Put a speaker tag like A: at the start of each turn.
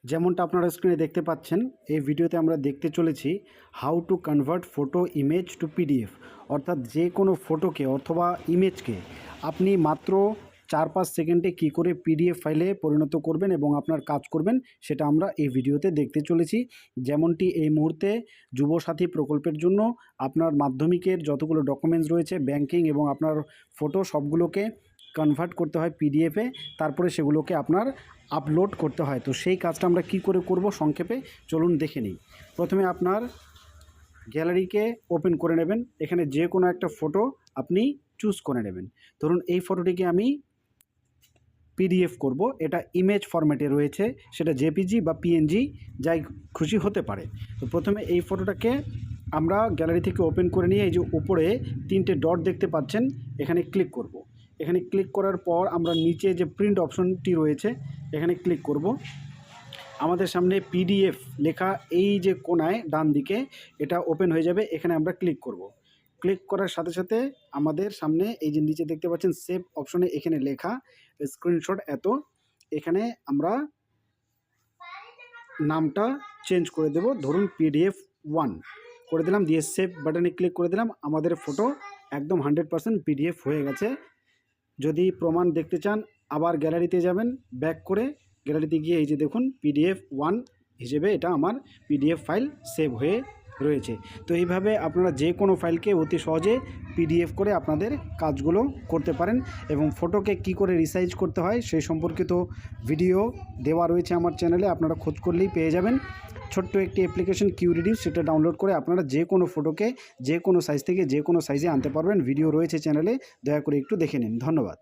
A: যেমনটা আপনারা স্ক্রিনে দেখতে পাচ্ছেন, এই ভিডিওতে আমরা দেখতে চলেছি how to convert photo image to PDF. অর্থাৎ যে কোনো ফটোকে অথবা ইমেজকে আপনি মাত্র 4-5 সেকেন্ডে কী করে পিডিএফ ফাইলে পরিণত করবেন এবং আপনার কাজ করবেন সেটা আমরা এই ভিডিওতে দেখতে চলেছি। যেমনটি এই মুহূর্তে যুবসাথী প্রকল্পের জন্য আপনার মাধ্যমিকের যতগুলো ডকুমেন্টস রয়েছে, ব্যাংকিং এবং আপনার ফটো সবগুলোকে কনভার্ট করতে হয় পিডিএফে, তারপরে সেগুলোকে আপনার আপলোড করতে হয়। তো সেই কাজটা আমরা কি করে করব সংক্ষেপে চলুন দেখে নিই। প্রথমে আপনার গ্যালারিকে ওপেন করে নেবেন। এখানে যে কোনো একটা ফটো আপনি চুজ করে নেবেন। ধরুন এই ফটোটিকে আমি পিডিএফ করব, এটা ইমেজ ফরম্যাটে রয়েছে, সেটা জেপিজি বা পিএনজি যাই খুশি হতে পারে। তো প্রথমে এই ফটোটাকে আমরা গ্যালারি থেকে ওপেন করে নিয়ে এই যে উপরে 3টে ডট দেখতে পাচ্ছেন, এখানে ক্লিক করব। এখানে ক্লিক করার পর আমরা নিচে যে প্রিন্ট অপশনটি রয়েছে এখানে ক্লিক করব। আমাদের সামনে পিডিএফ লেখা এই যে কোণায় ডান দিকে এটা ওপেন হয়ে যাবে, এখানে আমরা ক্লিক করব। ক্লিক করার সাথে সাথে আমাদের সামনে এই যে নিচে দেখতে পাচ্ছেন সেভ অপশনে এখানে লেখা স্ক্রিনশট এত, এখানে আমরা নামটা চেঞ্জ করে দেব, ধরুন PDF 1 করে দিলাম, দিয়ে সেভ বাটনে ক্লিক করে দিলাম। আমাদের ফটো একদম 100% পিডিএফ হয়ে গেছে। যদি প্রমাণ দেখতে চান আবার গ্যালারিতে যাবেন, ব্যাক করে গ্যালারিতে গিয়ে এই যে দেখুন PDF 1 হিসেবে এটা আমার পিডিএফ ফাইল সেভ হয়ে রয়েছে। তো এইভাবে আপনারা যে কোনো ফাইলকে অতি সহজে পিডিএফ করে আপনাদের কাজগুলো করতে পারেন এবং ফটোকে কি করে রিসাইজ করতে হয় সেই সম্পর্কিত ভিডিও দেওয়া রয়েছে আমার চ্যানেলে, আপনারা খোঁজ করলেই পেয়ে যাবেন। ছোট্ট একটি অ্যাপ্লিকেশন কিউরিডিউস, সেটা ডাউনলোড করে আপনারা যে কোনো ফটোকে যে কোনো সাইজ থেকে যে কোনো সাইজে আনতে পারবেন। ভিডিও রয়েছে চ্যানেলে, দয়া করে একটু দেখে নিন। ধন্যবাদ।